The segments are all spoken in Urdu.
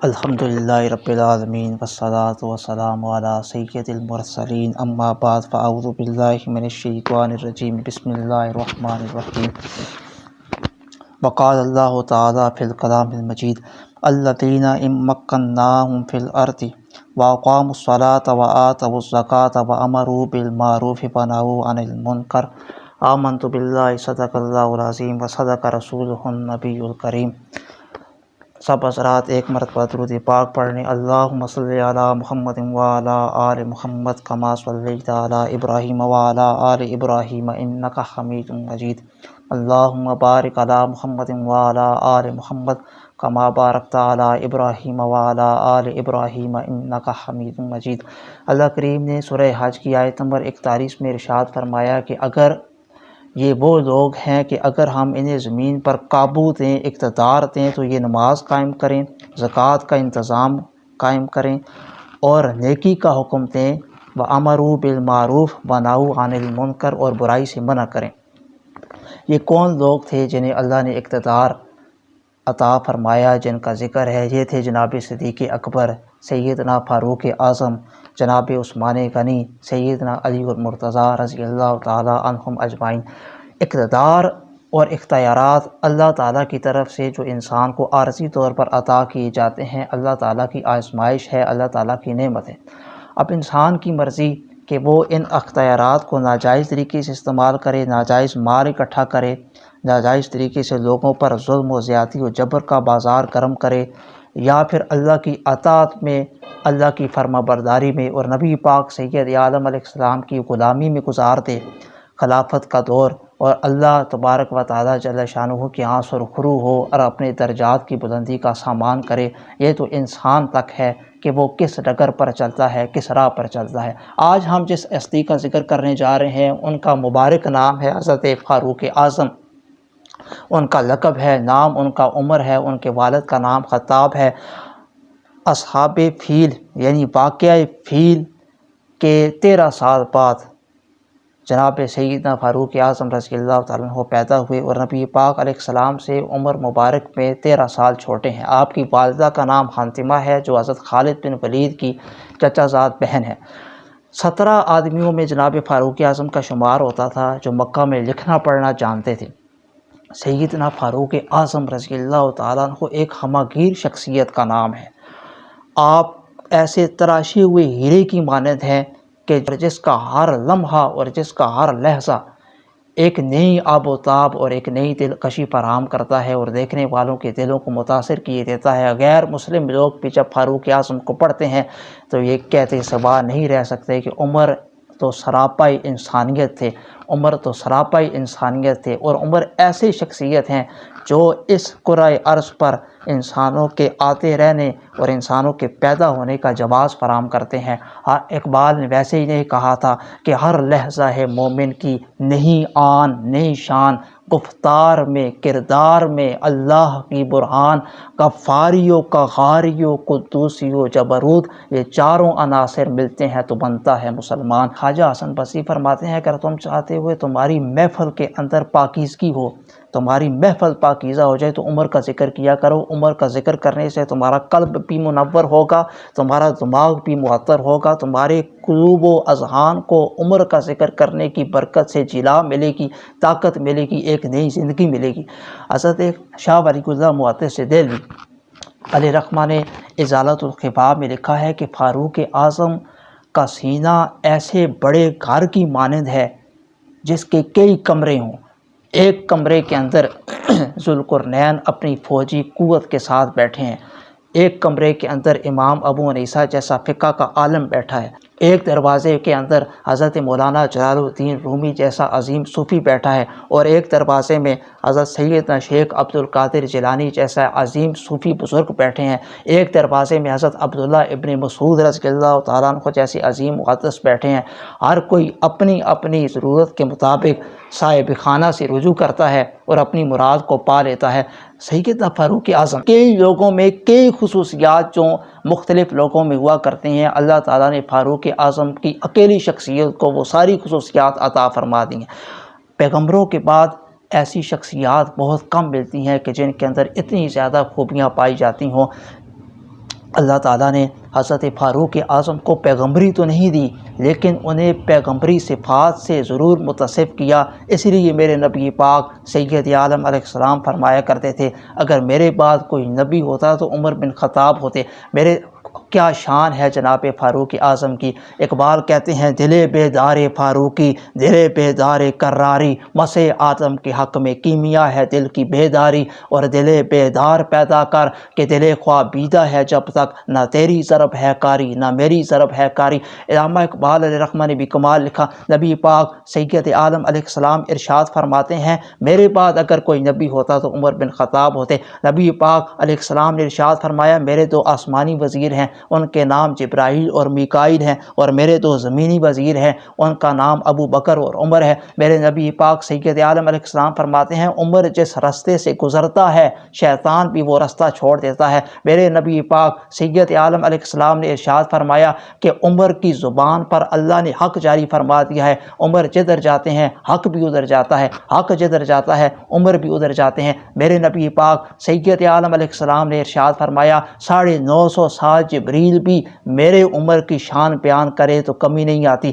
الحمدللہ رب العالمین والصلاة والسلام علی سید المرسلین اما بعد فاعوذ باللہ من الشیطان الرجیم بسم اللہ الرحمن الرحیم وقال اللہ تعالی فی الکلام المجید الذین ان مکناہم فی الارض واقاموا الصلاة وآتوا الزکاة وامروا بالمعروف ونہوا عن المنکر آمنت باللہ صدق اللہ العظیم وصدق رسولہ النبی الکریم۔ سب حضرات ایک مرتبہ درود پاک پڑھنے اللہم صلی علی محمد وعلی آل محمد کما صلیت علی ابراہیم وعلی آل ابراہیم انک حمید مجید۔ اللہم بارک علی محمد وعلی آل محمد کما بارکت علی ابراہیم وعلی آل ابراہیم انک حمید مجید۔ اللہ کریم نے سورہ حج کی آیت نمبر 41 میں ارشاد فرمایا کہ اگر یہ وہ لوگ ہیں کہ اگر ہم انہیں زمین پر قابو دیں، اقتدار دیں تو یہ نماز قائم کریں، زکوٰۃ کا انتظام قائم کریں اور نیکی کا حکم دیں، وَأَمَرُوا بِالْمَعْرُوفِ وَنَهُوا عَنِ الْمُنكَرِ اور برائی سے منع کریں۔ یہ کون لوگ تھے جنہیں اللہ نے اقتدار عطا فرمایا، جن کا ذکر ہے؟ یہ تھے جناب صدیق اکبر، سیدنا فاروق اعظم، جناب عثمان غنی، سیدنا علی المرتضیٰ رضی اللہ تعالی عنہم اجمعین۔ اقتدار اور اختیارات اللہ تعالیٰ کی طرف سے جو انسان کو عارضی طور پر عطا کیے جاتے ہیں، اللہ تعالیٰ کی آزمائش ہے، اللہ تعالیٰ کی نعمت ہے۔ اب انسان کی مرضی کہ وہ ان اختیارات کو ناجائز طریقے سے استعمال کرے، ناجائز مال اکٹھا کرے، ناجائز طریقے سے لوگوں پر ظلم و زیادتی و جبر کا بازار گرم کرے، یا پھر اللہ کی اطاعت میں، اللہ کی فرما برداری میں اور نبی پاک سید عالم علیہ السلام کی غلامی میں گزار دے خلافت کا دور، اور اللہ تبارک و تعالیٰ جل شانہ کے ہاں سرخرو ہو اور اپنے درجات کی بلندی کا سامان کرے۔ یہ تو انسان تک ہے کہ وہ کس ڈگر پر چلتا ہے، کس راہ پر چلتا ہے۔ آج ہم جس ہستی کا ذکر کرنے جا رہے ہیں ان کا مبارک نام ہے حضرت فاروق اعظم۔ ان کا لقب ہے، نام ان کا عمر ہے، ان کے والد کا نام خطاب ہے۔ اصحاب فیل یعنی واقعہ فیل کے 13 سال بعد جناب سیدنا فاروق اعظم رضی اللہ تعالیٰ عنہ پیدا ہوئے، اور نبی پاک علیہ السلام سے عمر مبارک میں 13 سال چھوٹے ہیں۔ آپ کی والدہ کا نام حاتمہ ہے جو حضرت خالد بن ولید کی چچا زاد بہن ہے۔ 17 آدمیوں میں جناب فاروق اعظم کا شمار ہوتا تھا جو مکہ میں لکھنا پڑھنا جانتے تھے۔ سیدنا فاروق اعظم رضی اللہ تعالیٰ عنہ ایک ہمہ گیر شخصیت کا نام ہے۔ آپ ایسے تراشے ہوئے ہیرے کی مانند ہیں کہ جس کا ہر لمحہ اور جس کا ہر لحظہ ایک نئی آب و تاب اور ایک نئی دلکشی فراہم کرتا ہے اور دیکھنے والوں کے دلوں کو متاثر کیے دیتا ہے۔ غیر مسلم لوگ بھی جب فاروق اعظم کو پڑھتے ہیں تو یہ کہتے سوا نہیں رہ سکتے کہ عمر تو سراپائی انسانیت تھے، عمر تو سراپائی انسانیت تھے، اور عمر ایسی شخصیت ہیں جو اس کرۂ ارض پر انسانوں کے آتے رہنے اور انسانوں کے پیدا ہونے کا جواز فراہم کرتے ہیں۔ اقبال نے ویسے ہی نہیں کہا تھا کہ ہر لحظہ ہے مومن کی نئی آن نئی شان، گفتار میں کردار میں اللہ کی برہان، غفاریو قہاریو قدوسیو جبروت، یہ چاروں عناصر ملتے ہیں تو بنتا ہے مسلمان۔ خواجہ حسن بصری فرماتے ہیں اگر تم چاہتے ہوئے تمہاری محفل کے اندر پاکیزگی ہو، تمہاری محفل پاکیزہ ہو جائے تو عمر کا ذکر کیا کرو۔ عمر کا ذکر کرنے سے تمہارا قلب بھی منور ہوگا، تمہارا دماغ بھی معطر ہوگا، تمہارے قلوب و اذہان کو عمر کا ذکر کرنے کی برکت سے جلا ملے گی، طاقت ملے گی، ایک نئی زندگی ملے گی۔ حضرت شاہ ولی اللہ محدث دہلوی علیہ رحمہ نے ازالۃ الخفا میں لکھا ہے کہ فاروق اعظم کا سینہ ایسے بڑے گھر کی مانند ہے جس کے کئی کمرے ہوں۔ ایک کمرے کے اندر ذوالقرنین اپنی فوجی قوت کے ساتھ بیٹھے ہیں، ایک کمرے کے اندر امام ابو حنیفہ جیسا فقہ کا عالم بیٹھا ہے، ایک دروازے کے اندر حضرت مولانا جلال الدین رومی جیسا عظیم صوفی بیٹھا ہے، اور ایک دروازے میں حضرت سیدنا شیخ عبد القادر جیلانی جیسا عظیم صوفی بزرگ بیٹھے ہیں، ایک دروازے میں حضرت عبداللہ ابن مسعود رضی اللہ تعالیٰ عنہ جیسے عظیم محدث بیٹھے ہیں۔ ہر کوئی اپنی اپنی ضرورت کے مطابق صاحب خانہ سے رجوع کرتا ہے اور اپنی مراد کو پا لیتا ہے۔ سیدنا فاروق اعظم کئی لوگوں میں کئی خصوصیات جو مختلف لوگوں میں ہوا کرتے ہیں، اللہ تعالیٰ نے فاروق اعظم کی اکیلی شخصیت کو وہ ساری خصوصیات عطا فرما دی ہیں۔ پیغمبروں کے بعد ایسی شخصیات بہت کم ملتی ہیں کہ جن کے اندر اتنی زیادہ خوبیاں پائی جاتی ہوں۔ اللہ تعالیٰ نے حضرت فاروق اعظم کو پیغمبری تو نہیں دی لیکن انہیں پیغمبری صفات سے ضرور متصف کیا۔ اس لیے میرے نبی پاک سید عالم علیہ السلام فرمایا کرتے تھے اگر میرے بعد کوئی نبی ہوتا تو عمر بن خطاب ہوتے۔ میرے کیا شان ہے جناب فاروق اعظم کی۔ اقبال کہتے ہیں دل بیدار فاروقی دل بیدار کراری، مسح آدم کے حق میں کیمیا ہے دل کی بیداری، اور دل بیدار پیدا کر کہ دل خوابیدہ ہے جب تک، نہ تیری ضرب ہے کاری نہ میری ضرب ہے کاری۔ علامہ اقبال علیہ الرحمہ نے بھی کمال لکھا۔ نبی پاک سید عالم علیہ السلام ارشاد فرماتے ہیں میرے بعد اگر کوئی نبی ہوتا تو عمر بن خطاب ہوتے۔ نبی پاک علیہ السلام نے ارشاد فرمایا میرے دو آسمانی وزیر ہیں ان کے نام جبرائیل اور میکائیل ہیں، اور میرے دو زمینی وزیر ہیں ان کا نام ابو بکر اور عمر ہے۔ میرے نبی پاک سید عالم علیہ السلام فرماتے ہیں عمر جس رستے سے گزرتا ہے شیطان بھی وہ رستہ چھوڑ دیتا ہے۔ میرے نبی پاک سید عالم علیہ السلام نے ارشاد فرمایا کہ عمر کی زبان پر اللہ نے حق جاری فرما دیا ہے، عمر جدھر جاتے ہیں حق بھی ادھر جاتا ہے، حق جدھر جاتا ہے عمر بھی ادھر جاتے ہیں۔ میرے نبی پاک سید عالم علیہ السلام نے ارشاد فرمایا 950 سال جبریل بھی میرے عمر کی شان بیان کرے تو کمی نہیں آتی،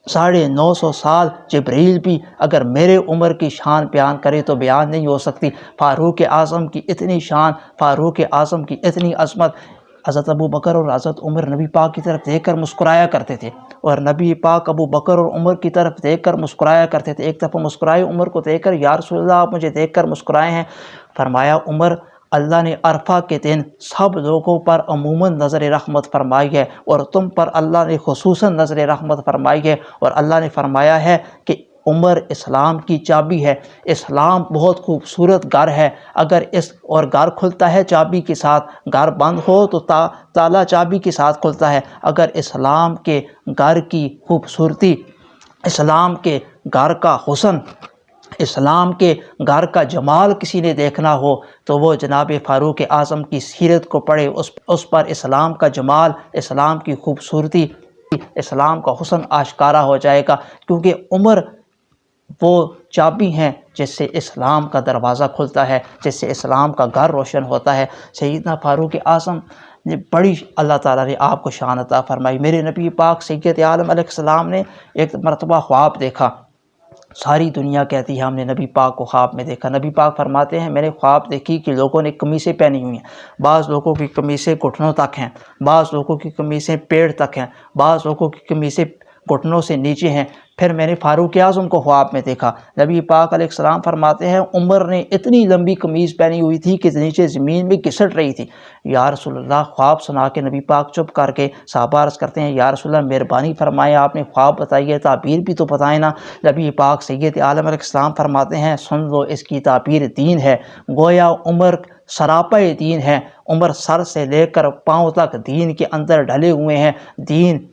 950 سال جبریل بھی اگر میرے عمر کی شان بیان کرے تو بیان نہیں ہو سکتی۔ فاروق اعظم کی اتنی شان، فاروق اعظم کی اتنی عظمت، حضرت ابو بکر اور حضرت عمر نبی پاک کی طرف دیکھ کر مسکرایا کرتے تھے، اور نبی پاک ابو بکر اور عمر کی طرف دیکھ کر مسکرایا کرتے تھے۔ ایک دفعہ مسکرائے عمر کو دیکھ کر یا رسول اللہ آپ مجھے دیکھ کر مسکرائے ہیں؟ فرمایا عمر اللہ نے عرفہ کے دن سب لوگوں پر عموماً نظر رحمت فرمائی ہے اور تم پر اللہ نے خصوصاً نظر رحمت فرمائی ہے، اور اللہ نے فرمایا ہے کہ عمر اسلام کی چابی ہے۔ اسلام بہت خوبصورت گھر ہے، اگر اور گھر کھلتا ہے چابی کے ساتھ، گھر بند ہو تو تالا چابی کے ساتھ کھلتا ہے۔ اگر اسلام کے گھر کی خوبصورتی، اسلام کے گھر کا حسن، اسلام کے گھر کا جمال کسی نے دیکھنا ہو تو وہ جناب فاروق اعظم کی سیرت کو پڑھے، اس پر اسلام کا جمال، اسلام کی خوبصورتی، اسلام کا حسن آشکارا ہو جائے گا، کیونکہ عمر وہ چابی ہیں جس سے اسلام کا دروازہ کھلتا ہے، جس سے اسلام کا گھر روشن ہوتا ہے۔ سیدنا فاروق اعظم نے بڑی اللہ تعالیٰ نے آپ کو شان عطا فرمائی۔ میرے نبی پاک سید عالم علیہ السلام نے ایک مرتبہ خواب دیکھا، ساری دنیا کہتی ہے ہم نے نبی پاک کو خواب میں دیکھا۔ نبی پاک فرماتے ہیں میں نے خواب دیکھی کہ لوگوں نے قمیصیں پہنی ہوئی ہیں، بعض لوگوں کی قمیصیں گھٹنوں تک ہیں، بعض لوگوں کی قمیصیں پیڑ تک ہیں، بعض لوگوں کی قمیصیں گھٹنوں سے نیچے ہیں۔ پھر میں نے فاروق اعظم کو خواب میں دیکھا، نبی پاک علیہ السلام فرماتے ہیں عمر نے اتنی لمبی قمیض پہنی ہوئی تھی کہ نیچے زمین میں گھسٹ رہی تھی۔ یا رسول اللہ، خواب سنا کے نبی پاک چپ کر کے صحابہ عرض کرتے ہیں یا رسول اللہ مہربانی فرمائیں آپ نے خواب بتائی ہے، تعبیر بھی تو بتائیں نا۔ نبی پاک سید عالم علیہ السلام فرماتے ہیں سن لو اس کی تعبیر دین ہے، گویا عمر سراپے دین ہے، عمر سر سے لے کر پاؤں تک دین کے اندر ڈھلے ہوئے ہیں، دین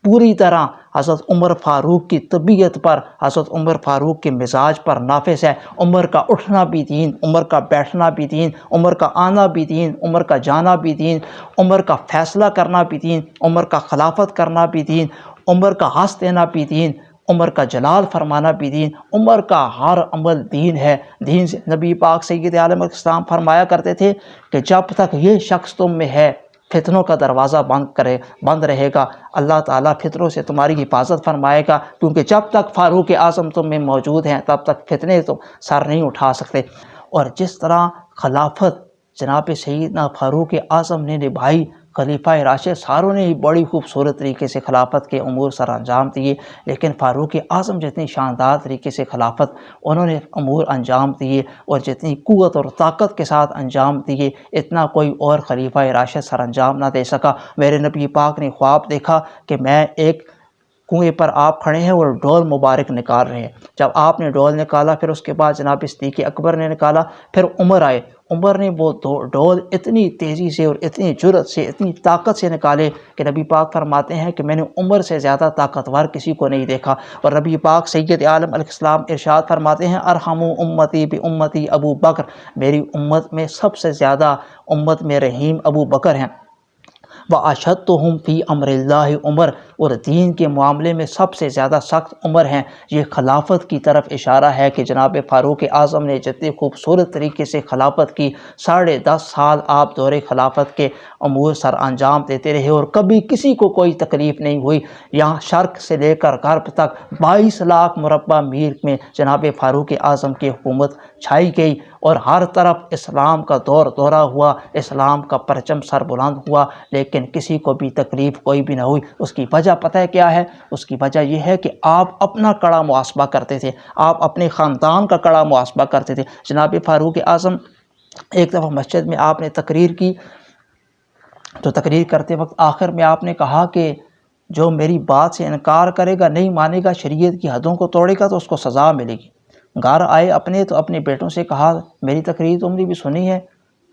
پوری طرح حضرت عمر فاروق کی طبیعت پر، حضرت عمر فاروق کے مزاج پر نافذ ہے۔ عمر کا اٹھنا بھی دین، عمر کا بیٹھنا بھی دین، عمر کا آنا بھی دین، عمر کا جانا بھی دین، عمر کا فیصلہ کرنا بھی دین، عمر کا خلافت کرنا بھی دین، عمر کا ہنس دینا بھی دین، عمر کا جلال فرمانا بھی دین، عمر کا ہر عمل دین ہے۔ دین سے نبی پاک سید عالم علیہ السلام فرمایا کرتے تھے کہ جب تک یہ شخص تم میں ہے فتنوں کا دروازہ بند رہے گا، اللہ تعالیٰ فتنوں سے تمہاری حفاظت فرمائے گا، کیونکہ جب تک فاروق اعظم تم میں موجود ہیں تب تک فتنے تو سر نہیں اٹھا سکتے۔ اور جس طرح خلافت جناب سیدنا فاروق اعظم نے نبھائی، خلیفہ راشد ساروں نے بڑی خوبصورت طریقے سے خلافت کے امور سر انجام دیے، لیکن فاروق اعظم جتنی شاندار طریقے سے خلافت انہوں نے امور انجام دیے اور جتنی قوت اور طاقت کے ساتھ انجام دیے اتنا کوئی اور خلیفہ راشد سر انجام نہ دے سکا۔ میرے نبی پاک نے خواب دیکھا کہ میں ایک کنویں پر آپ کھڑے ہیں اور ڈول مبارک نکال رہے ہیں، جب آپ نے ڈول نکالا پھر اس کے بعد جناب صدیق اکبر نے نکالا، پھر عمر آئے، عمر نے وہ ڈول اتنی تیزی سے اور اتنی جرأت سے، اتنی طاقت سے نکالے کہ نبی پاک فرماتے ہیں کہ میں نے عمر سے زیادہ طاقتور کسی کو نہیں دیکھا۔ اور نبی پاک سید عالم علیہ السلام ارشاد فرماتے ہیں ارحموا امتی بامتی ابو بکر، میری امت میں سب سے زیادہ امت میں رحیم ابو بکر ہیں۔ وَأَشَدُّهُمْ فِي أَمْرِ اللَّهِ عمر، اور دین کے معاملے میں سب سے زیادہ سخت عمر ہیں۔ یہ خلافت کی طرف اشارہ ہے کہ جناب فاروق اعظم نے جتنی خوبصورت طریقے سے خلافت کی، 10.5 سال آپ دور خلافت کے امور سر انجام دیتے رہے اور کبھی کسی کو کوئی تکلیف نہیں ہوئی۔ یہاں شرق سے لے کر غرب تک 22 لاکھ مربع میل میں جناب فاروق اعظم کی حکومت چھائی گئی اور ہر طرف اسلام کا دورہ ہوا، اسلام کا پرچم سر بلند ہوا، لیکن کسی کو بھی تکلیف کوئی بھی نہ ہوئی۔ اس کی وجہ پتہ ہے کیا ہے؟ اس کی وجہ یہ ہے کہ آپ اپنا کڑا محاسبہ کرتے تھے، آپ اپنے خاندان کا کڑا محاسبہ کرتے تھے۔ جناب فاروق اعظم ایک دفعہ مسجد میں آپ نے تقریر کی، تو تقریر کرتے وقت آخر میں آپ نے کہا کہ جو میری بات سے انکار کرے گا، نہیں مانے گا، شریعت کی حدوں کو توڑے گا تو اس کو سزا ملے گی۔ گھر آئے اپنے تو اپنے بیٹوں سے کہا میری تقریر تم نے بھی سنی ہے؟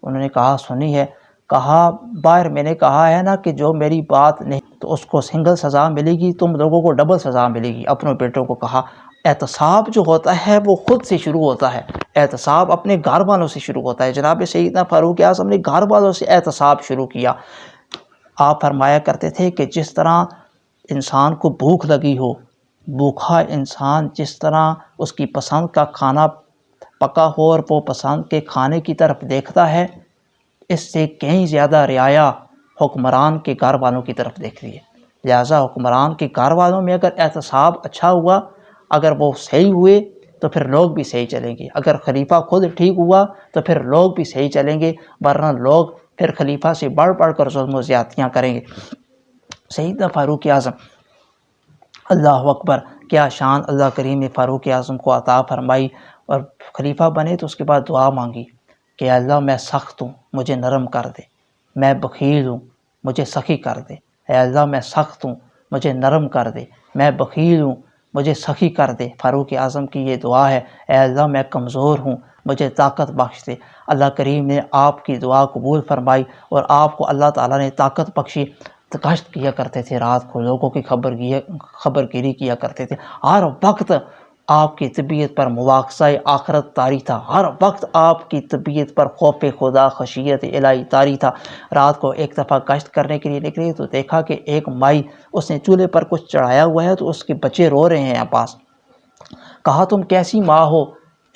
انہوں نے کہا سنی ہے۔ کہا باہر میں نے کہا ہے نا کہ جو میری بات نہیں تو اس کو سنگل سزا ملے گی، تم لوگوں کو ڈبل سزا ملے گی۔ اپنے بیٹوں کو کہا احتساب جو ہوتا ہے وہ خود سے شروع ہوتا ہے، احتساب اپنے گھر والوں سے شروع ہوتا ہے۔ جناب سیدنا فاروق اعظم نے گھر والوں سے احتساب شروع کیا۔ آپ فرمایا کرتے تھے کہ جس طرح انسان کو بھوک لگی ہو، بھوکھا انسان جس طرح اس کی پسند کا کھانا پکا ہو اور وہ پسند کے کھانے کی طرف دیکھتا ہے، اس سے کہیں زیادہ رعایا حکمران کے گھر والوں کی طرف دیکھتی ہے۔ لہٰذا حکمران کے گھر والوں میں اگر احتساب اچھا ہوا، اگر وہ صحیح ہوئے تو پھر لوگ بھی صحیح چلیں گے۔ اگر خلیفہ خود ٹھیک ہوا تو پھر لوگ بھی صحیح چلیں گے، ورنہ لوگ پھر خلیفہ سے بڑھ کر ظلم و زیادتیاں کریں گے۔ سیدنا فاروق اعظم، اللہ اکبر، کیا شان اللہ کریم نے فاروق اعظم کو عطا فرمائی۔ اور خلیفہ بنے تو اس کے بعد دعا مانگی کہ اللہ میں سخت ہوں، مجھے نرم کر دے، میں بخیل ہوں، مجھے سخی کر دے۔ اے اللہ میں سخت ہوں، مجھے نرم کر دے، میں بخیل ہوں، مجھے سخی کر دے۔ فاروق اعظم کی یہ دعا ہے، اے اللہ میں کمزور ہوں، مجھے طاقت بخش دے۔ اللہ کریم نے آپ کی دعا قبول فرمائی اور آپ کو اللہ تعالیٰ نے طاقت بخشی۔ گشت کیا کرتے تھے رات کو، لوگوں کی خبر گیری کیا کرتے تھے۔ ہر وقت آپ کی طبیعت پر مواخذہ آخرت طاری تھا، ہر وقت آپ کی طبیعت پر خوف خدا خشیت الہی طاری تھا۔ رات کو ایک دفعہ گشت کرنے کے لیے نکلی تو دیکھا کہ ایک مائی، اس نے چولہے پر کچھ چڑھایا ہوا ہے تو اس کے بچے رو رہے ہیں پاس۔ کہا تم کیسی ماں ہو،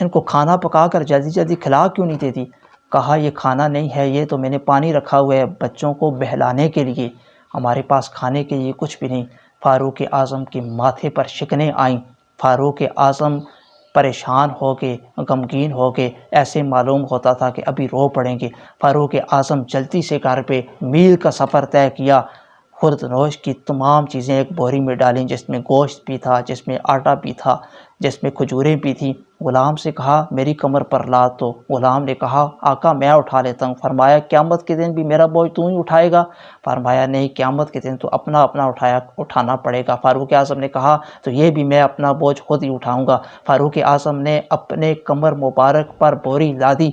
ان کو کھانا پکا کر جلدی جلدی کھلا کیوں نہیں دیتی؟ کہا یہ کھانا نہیں ہے، یہ تو میں نے پانی رکھا ہوا ہے بچوں کو بہلانے کے لیے، ہمارے پاس کھانے کے لیے کچھ بھی نہیں۔ فاروق اعظم کے ماتھے پر شکنیں آئیں، فاروق اعظم پریشان ہو کے، غمگین ہو کے، ایسے معلوم ہوتا تھا کہ ابھی رو پڑیں گے۔ فاروق اعظم جلدی سے گھر پہ میل کا سفر طے کیا، خرد نوش کی تمام چیزیں ایک بوری میں ڈالیں، جس میں گوشت بھی تھا، جس میں آٹا بھی تھا، جس میں کھجوریں بھی تھیں۔ غلام سے کہا میری کمر پر لاد دو۔ غلام نے کہا آقا میں اٹھا لیتا ہوں۔ فرمایا قیامت کے دن بھی میرا بوجھ تو ہی اٹھائے گا؟ فرمایا نہیں، قیامت کے دن تو اپنا اٹھانا پڑے گا۔ فاروق اعظم نے کہا تو یہ بھی میں اپنا بوجھ خود ہی اٹھاؤں گا۔ فاروق اعظم نے اپنے کمر مبارک پر بوری لادی،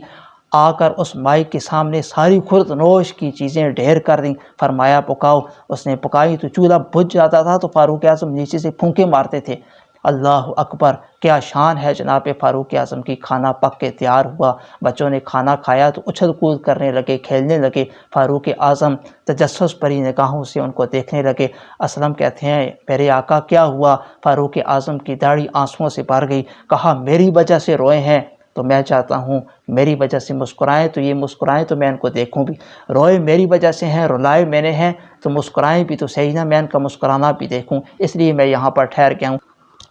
آ کر اس مائی کے سامنے ساری خرد نوش کی چیزیں ڈھیر کر دیں۔ فرمایا پکاؤ۔ اس نے پکائی تو چولہا بجھ جاتا تھا تو فاروق اعظم نیچے سے پھونکے مارتے تھے۔ اللہ اکبر، کیا شان ہے جناب فاروق اعظم کی۔ کھانا پک کے تیار ہوا، بچوں نے کھانا کھایا تو اچھل کود کرنے لگے، کھیلنے لگے۔ فاروق اعظم تجسس بھری نگاہوں سے ان کو دیکھنے لگے۔ اسلم کہتے ہیں میرے آقا کیا ہوا؟ فاروق اعظم کی داڑھی آنسوؤں سے بھر گئی۔ کہا میری وجہ سے روئے ہیں تو میں چاہتا ہوں میری وجہ سے مسکرائیں تو یہ مسکرائیں تو میں ان کو دیکھوں بھی، روئے میری وجہ سے ہیں، رلائے میں نے ہیں تو مسکرائیں بھی تو صحیح نہ، میں ان کا مسکرانا بھی دیکھوں، اس لیے میں یہاں پر ٹھہر گیا ہوں۔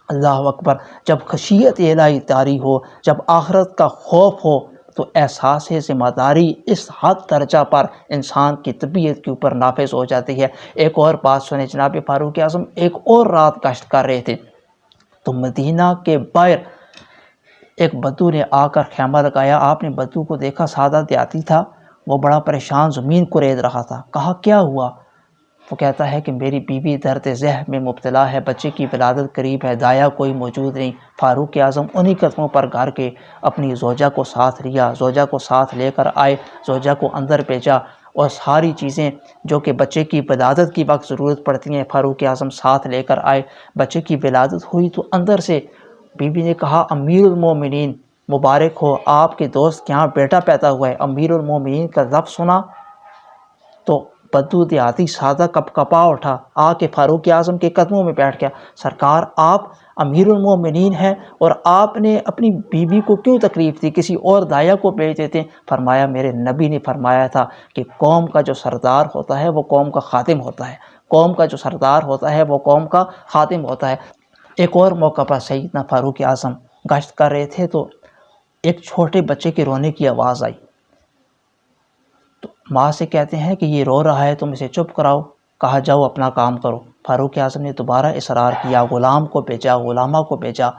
اللہ اکبر، جب خشیت الہی طاری ہو، جب آخرت کا خوف ہو تو احساس ذمہ داری اس حد درجہ پر انسان کی طبیعت کے اوپر نافذ ہو جاتی ہے۔ ایک اور بات سنیں، جناب فاروق اعظم ایک اور رات گشت کر رہے تھے تو مدینہ کے باہر ایک بدو نے آ کر خیمہ لگایا۔ آپ نے بدو کو دیکھا، سادہ دیہاتی تھا، وہ بڑا پریشان زمین کو رید رہا تھا۔ کہا کیا ہوا؟ وہ کہتا ہے کہ میری بیوی درد ذہن میں مبتلا ہے، بچے کی ولادت قریب ہے، دایا کوئی موجود نہیں۔ فاروق اعظم انہی قدموں پر گھر کے اپنی زوجہ کو ساتھ لیا، زوجہ کو ساتھ لے کر آئے، زوجہ کو اندر بھیجا اور ساری چیزیں جو کہ بچے کی ولادت کی وقت ضرورت پڑتی ہیں فاروق اعظم ساتھ لے کر آئے۔ بچے کی ولادت ہوئی تو اندر سے بیوی نے کہا امیر المومنین مبارک ہو، آپ کے دوست کے یہاں بیٹا پیدا ہوا ہے۔ امیر المومنین کا لفظ سنا تو بدو دیہاتی سادہ کپ کپا اٹھا، آ کے فاروق اعظم کے قدموں میں بیٹھ گیا۔ سرکار آپ امیر المومنین ہیں اور آپ نے اپنی بیوی کو کیوں تکلیف دی، کسی اور داعیہ کو بھیج دیتے۔ فرمایا میرے نبی نے فرمایا تھا کہ قوم کا جو سردار ہوتا ہے وہ قوم کا خادم ہوتا ہے، قوم کا جو سردار ہوتا ہے وہ قوم کا خادم ہوتا ہے۔ ایک اور موقع پر سیدنا فاروق اعظم گشت کر رہے تھے تو ایک چھوٹے بچے کے رونے کی آواز آئی، تو ماں سے کہتے ہیں کہ یہ رو رہا ہے تم اسے چپ کراؤ، کہا جاؤ اپنا کام کرو۔ فاروق اعظم نے دوبارہ اصرار کیا، غلام کو بھیجا، غلامہ کو بھیجا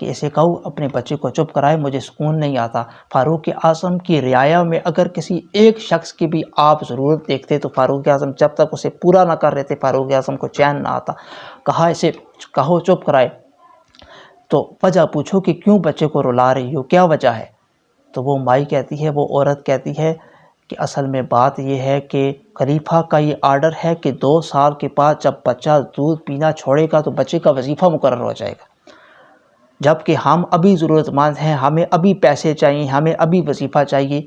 کہ اسے کہو اپنے بچے کو چپ کرائے، مجھے سکون نہیں آتا۔ فاروق اعظم کی رعایا میں اگر کسی ایک شخص کی بھی آپ ضرورت دیکھتے تو فاروق اعظم جب تک اسے پورا نہ کر رہے تھے فاروق اعظم کو چین نہ آتا۔ کہا اسے کہو چپ کرائے، تو وجہ پوچھو کہ کیوں بچے کو رلا رہی ہو، کیا وجہ ہے؟ تو وہ مائی کہتی ہے، وہ عورت کہتی ہے کہ اصل میں بات یہ ہے کہ خلیفہ کا یہ آرڈر ہے کہ 2 سال کے بعد جب بچہ دودھ پینا چھوڑے گا تو بچے کا وظیفہ مقرر ہو جائے گا، جبکہ ہم ابھی ضرورت مند ہیں، ہمیں ابھی پیسے چاہیے، ہمیں ابھی وظیفہ چاہیے،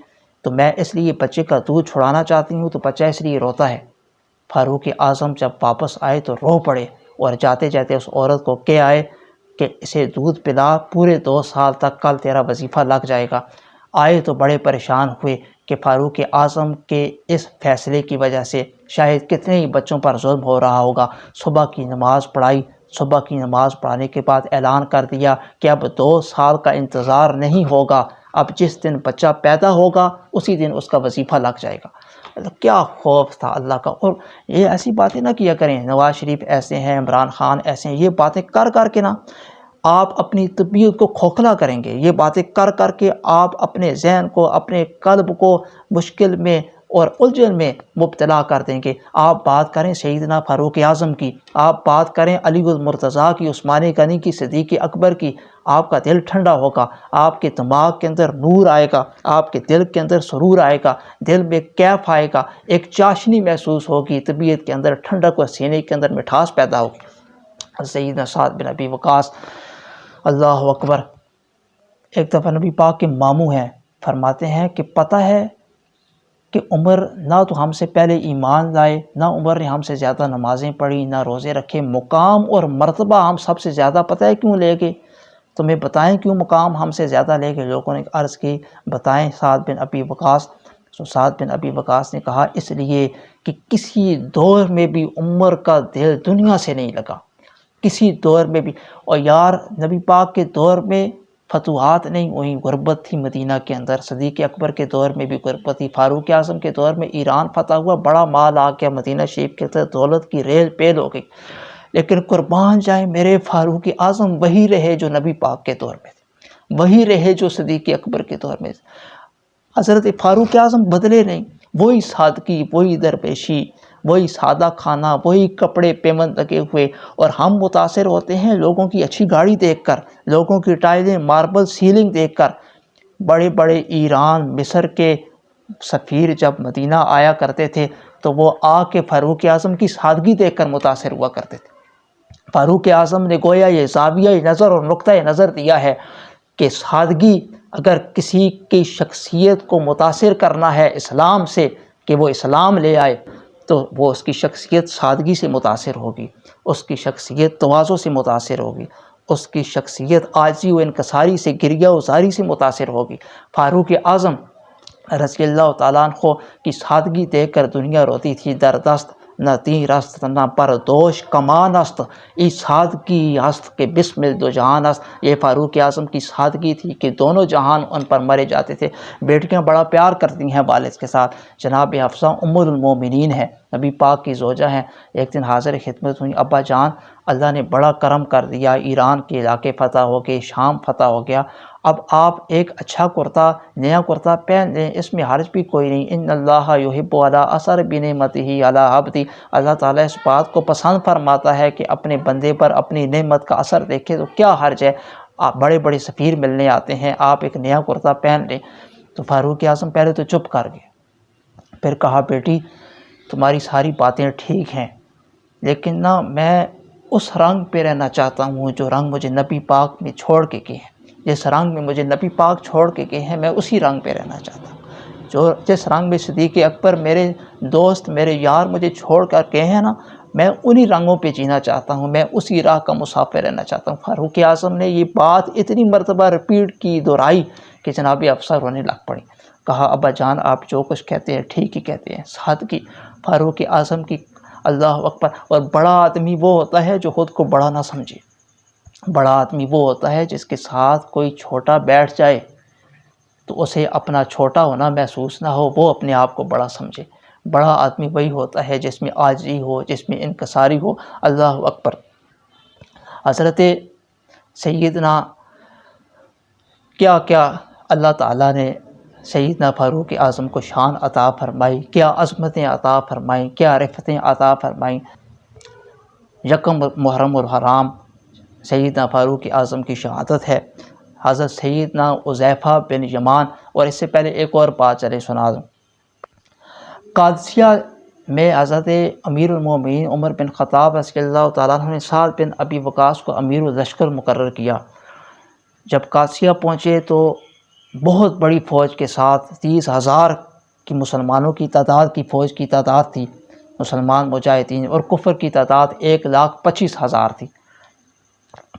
تو میں اس لیے بچے کا دودھ چھڑانا چاہتی ہوں، تو بچہ اس لیے روتا ہے۔ فاروق اعظم جب واپس آئے تو رو پڑے اور جاتے جاتے اس عورت کو کہہ آئے کہ اسے دودھ پلا، پورے 2 سال تک کل تیرا وظیفہ لگ جائے گا۔ آئے تو بڑے پریشان ہوئے کہ فاروق اعظم کے اس فیصلے کی وجہ سے شاید کتنے ہی بچوں پر ظلم ہو رہا ہوگا۔ صبح کی نماز پڑھائی، صبح کی نماز پڑھانے کے بعد اعلان کر دیا کہ اب 2 سال کا انتظار نہیں ہوگا، اب جس دن بچہ پیدا ہوگا اسی دن اس کا وظیفہ لگ جائے گا۔ کیا خوف تھا اللہ کا۔ اور یہ ایسی باتیں نہ کیا کریں، نواز شریف ایسے ہیں، عمران خان ایسے ہیں، یہ باتیں کر کر کے نا آپ اپنی طبیعت کو کھوکھلا کریں گے، یہ باتیں کر کر کے آپ اپنے ذہن کو، اپنے قلب کو مشکل میں اور الجھن میں مبتلا کر دیں گے۔ آپ بات کریں سیدنا فاروق اعظم کی، آپ بات کریں علی المرتضیٰ کی، عثمان غنی کی، صدیق اکبر کی، آپ کا دل ٹھنڈا ہوگا، آپ کے دماغ کے اندر نور آئے گا، آپ کے دل کے اندر سرور آئے گا، دل میں کیف آئے گا، ایک چاشنی محسوس ہوگی، طبیعت کے اندر ٹھنڈک اور سینے کے اندر مٹھاس پیدا ہوگی۔ سیدنا سعد بن ابی وقاص، اللہ اکبر، ایک دفعہ نبی پاک کے ماموں ہیں، فرماتے ہیں کہ پتہ ہے کہ عمر نہ تو ہم سے پہلے ایمان لائے، نہ عمر نے ہم سے زیادہ نمازیں پڑھی، نہ روزے رکھے، مقام اور مرتبہ ہم سب سے زیادہ پتہ ہے کیوں لے گئے؟ تمہیں بتائیں کیوں مقام ہم سے زیادہ لے گئے؟ لوگوں نے عرض کی بتائیں سعد بن ابی وقاص۔ تو سعد بن ابی وقاص نے کہا اس لیے کہ کسی دور میں بھی عمر کا دل دنیا سے نہیں لگا، کسی دور میں بھی۔ اور یار نبی پاک کے دور میں فتوحات نہیں ہوئی، غربت تھی مدینہ کے اندر، صدیق اکبر کے دور میں بھی غربت تھی، فاروق اعظم کے دور میں ایران فتح ہوا، بڑا مال آ گیا مدینہ شریف کے اندر، دولت کی ریل پیل ہو گئی، لیکن قربان جائیں میرے فاروق اعظم وہی رہے جو نبی پاک کے دور میں تھے، وہی رہے جو صدیق اکبر کے دور میں تھے۔ حضرت فاروق اعظم بدلے نہیں، وہی سادگی، وہی درویشی، وہی سادہ کھانا، وہی کپڑے پیمند لگے ہوئے۔ اور ہم متاثر ہوتے ہیں لوگوں کی اچھی گاڑی دیکھ کر، لوگوں کی ٹائلیں، ماربل سیلنگ دیکھ کر۔ بڑے بڑے ایران، مصر کے سفیر جب مدینہ آیا کرتے تھے تو وہ آ کے فاروق اعظم کی سادگی دیکھ کر متاثر ہوا کرتے تھے۔ فاروق اعظم نے گویا یہ زاویہ نظر اور نقطہ نظر دیا ہے کہ سادگی، اگر کسی کی شخصیت کو متاثر کرنا ہے اسلام سے کہ وہ اسلام لے آئے تو وہ اس کی شخصیت سادگی سے متاثر ہوگی، اس کی شخصیت تواضع سے متاثر ہوگی، اس کی شخصیت عاجزی و انکساری سے، گریہ وزاری سے متاثر ہوگی۔ فاروق اعظم رضی اللہ تعالیٰ عنہ کی سادگی دیکھ کر دنیا روتی تھی، دردست نہ تیر است نہ پردوش کمان است، ای سادگی است کہ بسمل دو جہان است۔ یہ فاروق اعظم کی سادگی تھی کہ دونوں جہان ان پر مرے جاتے تھے۔ بیٹیاں بڑا پیار کرتی ہیں والد کے ساتھ، جناب حفصہ ام المومنین ہیں، نبی پاک کی زوجہ ہیں۔ ایک دن حاضر خدمت ہوئی، ابا جان اللہ نے بڑا کرم کر دیا، ایران کے علاقے فتح ہو گئے، شام فتح ہو گیا، اب آپ ایک اچھا کرتا، نیا کرتا پہن لیں، اس میں حرج بھی کوئی نہیں۔ ان اللہ یحب علی اثر بنعمتہ علی عبدہ، اللہ تعالیٰ اس بات کو پسند فرماتا ہے کہ اپنے بندے پر اپنی نعمت کا اثر دیکھے، تو کیا حرج ہے؟ آپ بڑے بڑے سفیر ملنے آتے ہیں، آپ ایک نیا کرتا پہن لیں۔ تو فاروق اعظم پہلے تو چپ کر گئے، پھر کہا بیٹی تمہاری ساری باتیں ٹھیک ہیں، لیکن نہ میں اس رنگ پہ رہنا چاہتا ہوں جو رنگ مجھے نبی پاک میں چھوڑ کے گئے ہیں، جس رنگ میں مجھے نبی پاک چھوڑ کے گئے ہیں میں اسی رنگ پہ رہنا چاہتا ہوں۔ جس رنگ میں صدیق اکبر میرے دوست میرے یار مجھے چھوڑ کر گئے ہیں نا، میں انہی رنگوں پہ جینا چاہتا ہوں، میں اسی راہ کا مسافر رہنا چاہتا ہوں۔ فاروق اعظم نے یہ بات اتنی مرتبہ رپیٹ کی، دہرائی کہ جناب افسر رونے لگ پڑی۔ کہا ابا جان آپ جو کچھ کہتے ہیں ٹھیک ہی کہتے ہیں، سادگی فاروق اعظم کی، اللہ اکبر۔ اور بڑا آدمی وہ ہوتا ہے جو خود کو بڑا نہ سمجھے، بڑا آدمی وہ ہوتا ہے جس کے ساتھ کوئی چھوٹا بیٹھ جائے تو اسے اپنا چھوٹا ہونا محسوس نہ ہو، وہ اپنے آپ کو بڑا سمجھے۔ بڑا آدمی وہی ہوتا ہے جس میں عاجزی ہو، جس میں انکساری ہو، اللہ اکبر۔ حضرت سیدنا کیا کیا اللہ تعالیٰ نے سیدنا فاروق اعظم کو شان عطا فرمائی، کیا عظمتیں عطا فرمائیں، کیا رفتیں عطا فرمائیں۔ یکم محرم الحرام سیدنا فاروق اعظم کی شہادت ہے۔ حضرت سیدنا حذیفہ بن یمان، اور اس سے پہلے ایک اور بات چلے سنا دوں۔ قادسیہ میں حضرت امیر المومنین عمر بن خطاب رضی اللہ تعالیٰ عنہ نے سعد بن ابی وقاص کو امیر اللشکر مقرر کیا۔ جب قادسیہ پہنچے تو بہت بڑی فوج کے ساتھ 30,000 کی مسلمانوں کی تعداد کی فوج کی تعداد تھی، مسلمان مجاہدین، اور کفر کی تعداد 1,25,000 تھی۔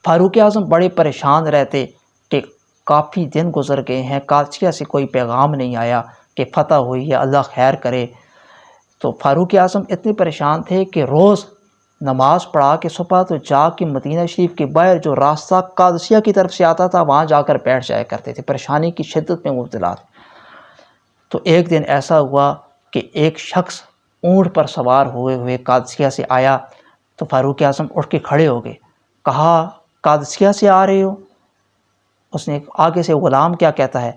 فاروق اعظم بڑے پریشان رہتے کہ کافی دن گزر گئے ہیں، قادسیہ سے کوئی پیغام نہیں آیا کہ فتح ہوئی ہے، اللہ خیر کرے۔ تو فاروق اعظم اتنے پریشان تھے کہ روز نماز پڑھا کے صبح تو جا کے مدینہ شریف کے باہر جو راستہ قادسیہ کی طرف سے آتا تھا وہاں جا کر بیٹھ جایا کرتے تھے، پریشانی کی شدت میں مبتلا تھے۔ تو ایک دن ایسا ہوا کہ ایک شخص اونٹ پر سوار ہوئے ہوئے قادسیہ سے آیا، تو فاروق اعظم اٹھ کے کھڑے ہو گئے۔ کہا قادسیہ سے آ رہے ہو؟ اس نے آگے سے غلام کیا کہتا ہے،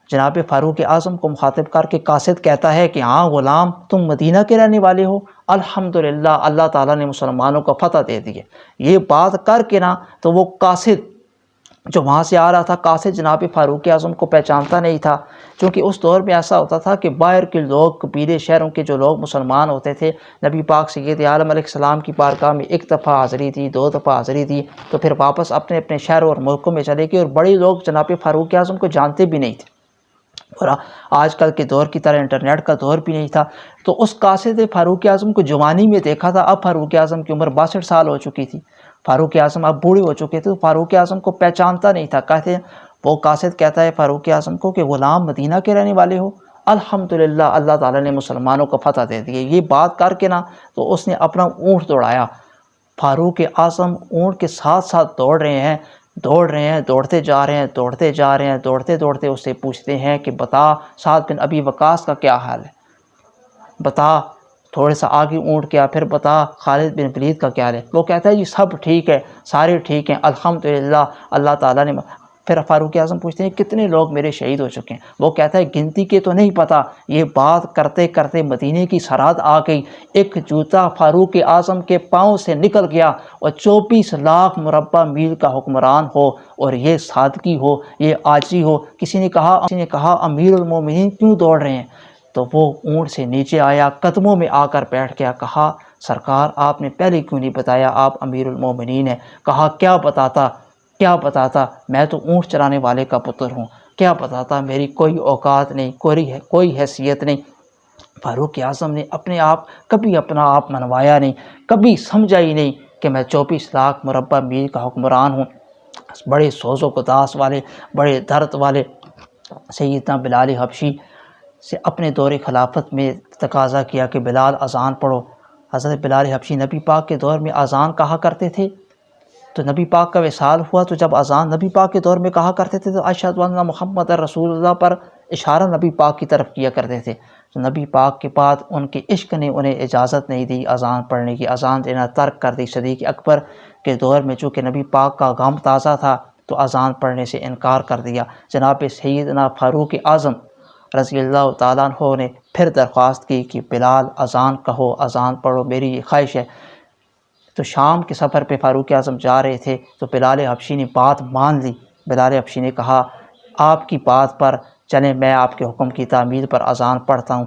جناب فاروق اعظم کو مخاطب کر کے قاصد کہتا ہے کہ ہاں غلام تم مدینہ کے رہنے والے ہو، الحمدللہ اللہ تعالیٰ نے مسلمانوں کو فتح دے دی ہے۔ یہ بات کر کے نا تو وہ قاصد جو وہاں سے آ رہا تھا، قاصد جناب فاروق اعظم کو پہچانتا نہیں تھا، چونکہ اس دور میں ایسا ہوتا تھا کہ باہر کے لوگ، قبیلے شہروں کے جو لوگ مسلمان ہوتے تھے، نبی پاک سید عالم علیہ السلام کی بارگاہ میں ایک دفعہ حاضری دی، 2 دفعہ حاضری دی، تو پھر واپس اپنے اپنے شہروں اور ملکوں میں چلے گئے، اور بڑے لوگ جناب فاروق اعظم کو جانتے بھی نہیں تھے، اور آج کل کے دور کی طرح انٹرنیٹ کا دور بھی نہیں تھا۔ تو اس قاصد فاروق اعظم کو جوانی میں دیکھا تھا، اب فاروق اعظم کی عمر 62 سال ہو چکی تھی، فاروق اعظم اب بوڑھے ہو چکے تھے، تو فاروق اعظم کو پہچانتا نہیں تھا۔ کہتے ہیں وہ قاصد کہتا ہے فاروق اعظم کو کہ غلام مدینہ کے رہنے والے ہو، الحمدللہ اللہ تعالیٰ نے مسلمانوں کو فتح دے دی ہے۔ یہ بات کر کے نا تو اس نے اپنا اونٹ دوڑایا۔ فاروق اعظم اونٹ کے ساتھ ساتھ دوڑ رہے ہیں، دوڑتے جا رہے ہیں، دوڑتے اس سے پوچھتے ہیں کہ بتا سعد بن ابی وقاص کا کیا حال ہے، بتا تھوڑے سا آگے اونٹ کیا، پھر بتا خالد بن ولید کا کیا حال ہے۔ وہ کہتا ہے جی سب ٹھیک ہے، سارے ٹھیک ہیں، الحمدللہ اللہ تعالیٰ نے۔ پھر فاروق اعظم پوچھتے ہیں کتنے لوگ میرے شہید ہو چکے ہیں؟ وہ کہتا ہے گنتی کے تو نہیں پتہ۔ یہ بات کرتے کرتے مدینے کی سرحد آ گئی، ایک جوتا فاروق اعظم کے پاؤں سے نکل گیا، اور 24 لاکھ مربع میل کا حکمران ہو، اور یہ سادگی ہو، یہ عاجزی ہو۔ کسی نے کہا امیر المومنین کیوں دوڑ رہے ہیں؟ تو وہ اونٹ سے نیچے آیا، قدموں میں آ کر بیٹھ گیا۔ کہا سرکار آپ نے پہلے کیوں نہیں بتایا آپ امیر المومنین ہیں؟ کہا کیا بتاتا، میں تو اونٹ چرانے والے کا پتر ہوں، کیا بتاتا، میری کوئی اوقات نہیں، کوئی حیثیت نہیں۔ فاروق اعظم نے کبھی اپنا آپ منوایا نہیں، کبھی سمجھا ہی نہیں کہ میں 24 لاکھ مربع میل کا حکمران ہوں۔ بڑے سوز و گداس والے، بڑے درد والے سیدنا بلال حبشی سے اپنے دور خلافت میں تقاضا کیا کہ بلال اذان پڑھو۔ حضرت بلال حبشی نبی پاک کے دور میں اذان کہا کرتے تھے، تو نبی پاک کا وصال ہوا تو جب اذان نبی پاک کے دور میں کہا کرتے تھے تو اشہد ان محمد رسول اللہ پر اشارہ نبی پاک کی طرف کیا کرتے تھے۔ تو نبی پاک کے بعد ان کے عشق نے انہیں اجازت نہیں دی اذان پڑھنے کی، اذان دینا ترک کر دی۔ صدیق اکبر کے دور میں چونکہ نبی پاک کا غم تازہ تھا تو اذان پڑھنے سے انکار کر دیا۔ جناب سیدنا فاروق اعظم رضی اللہ تعالیٰ عنہ نے پھر درخواست کی کہ بلال اذان کہو، اذان پڑھو، میری یہ خواہش ہے۔ تو شام کے سفر پہ فاروق اعظم جا رہے تھے تو بلال حبشی نے بات مان لی۔ بلال حبشی نے کہا آپ کی بات پر چلیں، میں آپ کے حکم کی تعمیل پر اذان پڑھتا ہوں۔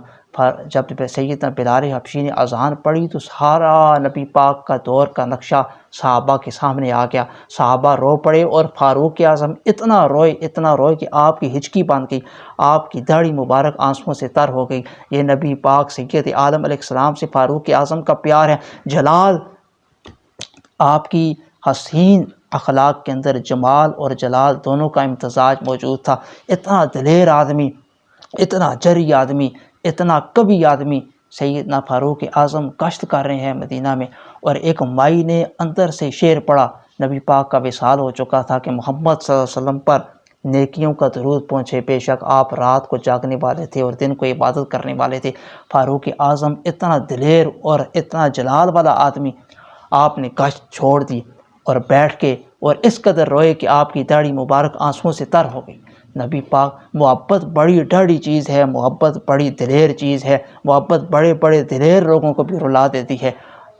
جب سیدنا بلال حبشی نے اذان پڑھی تو سارا نبی پاک کا دور کا نقشہ صحابہ کے سامنے آ گیا. صحابہ رو پڑے اور فاروق اعظم اتنا روئے کہ آپ کی ہچکی بند گئی، آپ کی داڑھی مبارک آنسوؤں سے تر ہو گئی. یہ نبی پاک سید عالم علیہ السلام سے فاروق اعظم کا پیار ہے. جلال، آپ کی حسین اخلاق کے اندر جمال اور جلال دونوں کا امتزاج موجود تھا. اتنا دلیر آدمی، اتنا جری آدمی، اتنا کبھی آدمی. سیدنا فاروق اعظم گشت کر رہے ہیں مدینہ میں، اور ایک مائی نے اندر سے شعر پڑھا. نبی پاک کا وصال ہو چکا تھا کہ محمد صلی اللہ علیہ وسلم پر نیکیوں کا درود پہنچے، بے شک آپ رات کو جاگنے والے تھے اور دن کو عبادت کرنے والے تھے. فاروق اعظم اتنا دلیر اور اتنا جلال والا آدمی، آپ نے گشت چھوڑ دی اور بیٹھ کے اور اس قدر روئے کہ آپ کی داڑھی مبارک آنسوؤں سے تر ہو گئی. نبی پاک، محبت بڑی ڈاڑھی چیز ہے، محبت بڑی دلیر چیز ہے، محبت بڑے بڑے دلیر لوگوں کو بھی رلا دیتی ہے.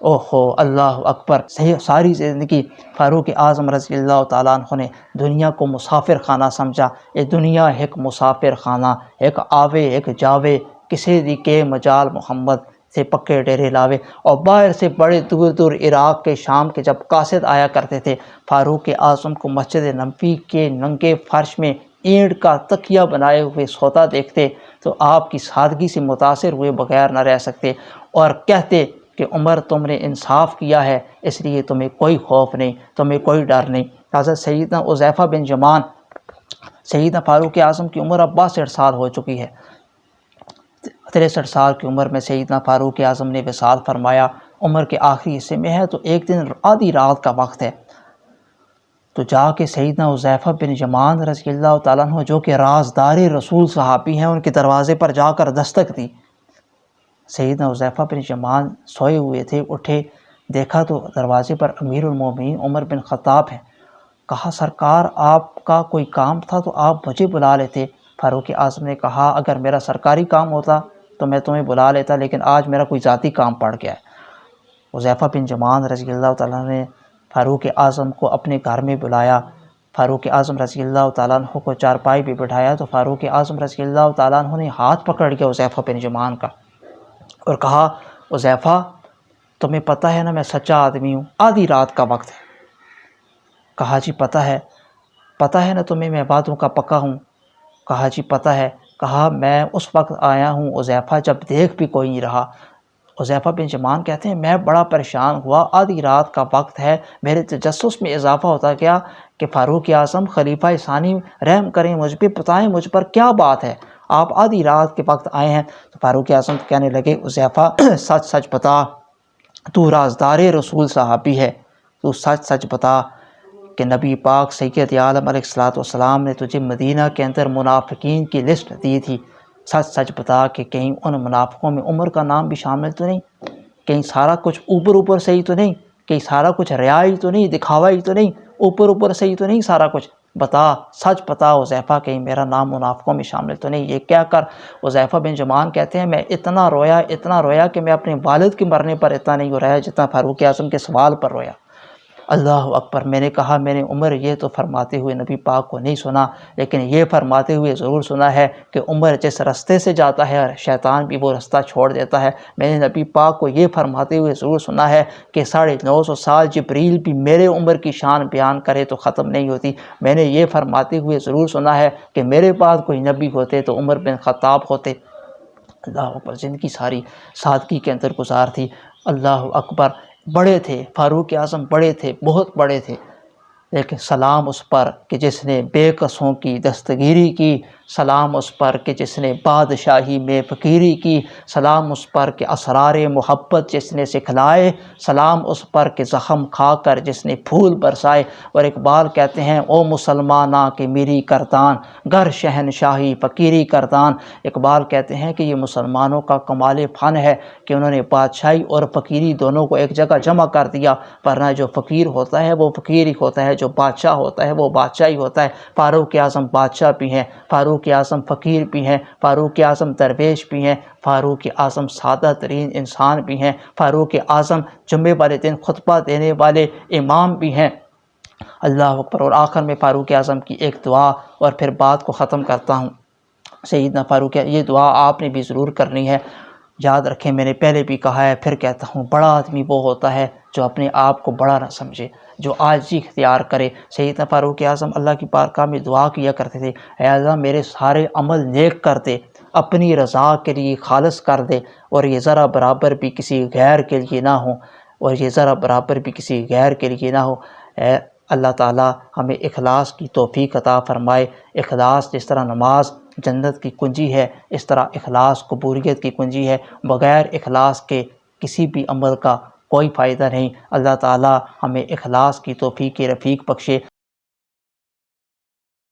اوہو، اللہ اکبر. ساری زندگی فاروق اعظم رضی اللہ تعالیٰ عنہ نے دنیا کو مسافر خانہ سمجھا. یہ دنیا ایک مسافر خانہ، ایک آوے ایک جاوے، کسی دی کے مجال محمد سے پکے ڈیرے لاوے. اور باہر سے بڑے دور دور عراق کے شام کے جب قاصد آیا کرتے تھے، فاروق اعظم کو مسجد نبوی کے ننگے فرش میں اینٹ کا تکیہ بنائے ہوئے سوتا دیکھتے تو آپ کی سادگی سے متاثر ہوئے بغیر نہ رہ سکتے، اور کہتے کہ عمر، تم نے انصاف کیا ہے، اس لیے تمہیں کوئی خوف نہیں، تمہیں کوئی ڈر نہیں. حضرت سیدنا حذیفہ بن یمان، سیدنا فاروق اعظم کی عمر اب 62 سال ہو چکی ہے. 63 سال کی عمر میں سیدنا فاروق اعظم نے وصال فرمایا. عمر کے آخری حصے میں ہے تو ایک دن آدھی رات کا وقت ہے، تو جا کے سیدنا حذیفہ بن یمان رضی اللہ تعالیٰ عنہ، جو کہ رازدار رسول صحابی ہیں، ان کے دروازے پر جا کر دستک دی. سیدنا حذیفہ بن یمان سوئے ہوئے تھے، اٹھے، دیکھا تو دروازے پر امیر المومنین عمر بن خطاب ہیں. کہا، سرکار آپ کا کوئی کام تھا تو آپ مجھے بلا لیتے. فاروق اعظم نے کہا، اگر میرا سرکاری کام ہوتا تو میں تمہیں بلا لیتا، لیکن آج میرا کوئی ذاتی کام پڑ گیا ہے. حذیفہ بن یمان رضی اللہ تعالیٰ نے فاروق اعظم کو اپنے گھر میں بلایا. فاروق اعظم رضی اللہ تعالیٰ عنہ کو چارپائی پہ بٹھایا تو فاروق اعظم رضی اللہ تعالیٰ عنہ نے ہاتھ پکڑ لیا حذیفہ بن یمان کا اور کہا، حذیفہ، تمہیں پتہ ہے نا میں سچا آدمی ہوں، آدھی رات کا وقت ہے. کہا، جی پتہ ہے نا تمہیں میں باتوں کا پکا ہوں. کہا، جی پتہ ہے. کہا، میں اس وقت آیا ہوں حذیفہ جب دیکھ بھی کوئی نہیں رہا. حذیفہ بن یمان کہتے ہیں، میں بڑا پریشان ہوا، آدھی رات کا وقت ہے. میرے تجسس میں اضافہ ہوتا گیا کہ فاروق اعظم خلیفہ ثانی رحم کریں مجھ پہ، بتائیں مجھ پر کیا بات ہے، آپ آدھی رات کے وقت آئے ہیں. تو فاروق اعظم کہنے لگے، حذیفہ سچ سچ بتا، تو رازدار رسول صحابی ہے، تو سچ سچ بتا کہ نبی پاک سید عالم علیہ السلام نے تجھے مدینہ کے اندر منافقین کی لسٹ دی تھی. سچ سچ بتا کہ کہیں ان منافقوں میں عمر کا نام بھی شامل تو نہیں، کہیں سارا کچھ اوپر سے ہی تو نہیں، کہیں سارا کچھ ریائی تو نہیں، دکھاوا ہی تو نہیں، اوپر سے ہی تو نہیں سارا کچھ، بتا، سچ بتا حذیفہ، کہیں میرا نام منافقوں میں شامل تو نہیں. یہ کہہ کر حذیفہ بن یمان کہتے ہیں، میں اتنا رویا کہ میں اپنے والد کے مرنے پر اتنا نہیں رویا جتنا فاروق اعظم کے سوال پر رویا. اللہ اکبر. میں نے کہا، میں نے عمر یہ تو فرماتے ہوئے نبی پاک کو نہیں سنا، لیکن یہ فرماتے ہوئے ضرور سنا ہے کہ عمر جس رستے سے جاتا ہے شیطان بھی وہ رستہ چھوڑ دیتا ہے. میں نے نبی پاک کو یہ فرماتے ہوئے ضرور سنا ہے کہ 950 سال جبریل بھی میرے عمر کی شان بیان کرے تو ختم نہیں ہوتی. میں نے یہ فرماتے ہوئے ضرور سنا ہے کہ میرے بعد کوئی نبی ہوتے تو عمر بن خطاب ہوتے. اللہ اکبر. زندگی ساری سادگی کے اندر گزار تھی. اللہ اکبر. بڑے تھے فاروق اعظم، بڑے تھے، بہت بڑے تھے، لیکن سلام اس پر کہ جس نے بے کسوں کی دستگیری کی، سلام اس پر کہ جس نے بادشاہی میں فقیری کی، سلام اس پر کہ اسرار محبت جس نے سکھلائے، سلام اس پر کہ زخم کھا کر جس نے پھول برسائے. اور اقبال کہتے ہیں، او مسلماناں کہ میری کردان، گر شہنشاہی فقیری کردان. اقبال کہتے ہیں کہ یہ مسلمانوں کا کمال فن ہے کہ انہوں نے بادشاہی اور فقیری دونوں کو ایک جگہ جمع کر دیا، ورنہ جو فقیر ہوتا ہے وہ فقیر ہی ہوتا ہے، جو بادشاہ ہوتا ہے وہ بادشاہ ہی ہوتا ہے. فاروق اعظم بادشاہ بھی ہیں، فاروق اعظم فقیر بھی ہیں، فاروق اعظم درویش بھی ہیں، فاروق اعظم سادہ ترین انسان بھی ہیں، فاروق اعظم جمعے والے دن خطبہ دینے والے امام بھی ہیں. اللہ اکبر. اور آخر میں فاروق اعظم کی ایک دعا اور پھر بات کو ختم کرتا ہوں. سیدنا فاروق یہ دعا آپ نے بھی ضرور کرنی ہے۔ یاد رکھیں میں نے پہلے بھی کہا ہے، پھر کہتا ہوں، بڑا آدمی وہ ہوتا ہے جو اپنے آپ کو بڑا نہ سمجھے، جو عاجزی اختیار کرے۔ سیدنا فاروق اعظم اللہ کی بارگاہ میں دعا کیا کرتے تھے، اے اللہ میرے سارے عمل نیک کر دے، اپنی رضا کے لیے خالص کر دے، اور یہ ذرا برابر بھی کسی غیر کے لیے نہ ہو، اور یہ ذرا برابر بھی کسی غیر کے لیے نہ ہو۔ اے اللہ تعالیٰ ہمیں اخلاص کی توفیق عطا فرمائے۔ اخلاص جس طرح نماز جنت کی کنجی ہے، اس طرح اخلاص قبولیت کی کنجی ہے۔ بغیر اخلاص کے کسی بھی عمل کا کوئی فائدہ نہیں۔ اللہ تعالیٰ ہمیں اخلاص کی توفیق رفیق بخشے۔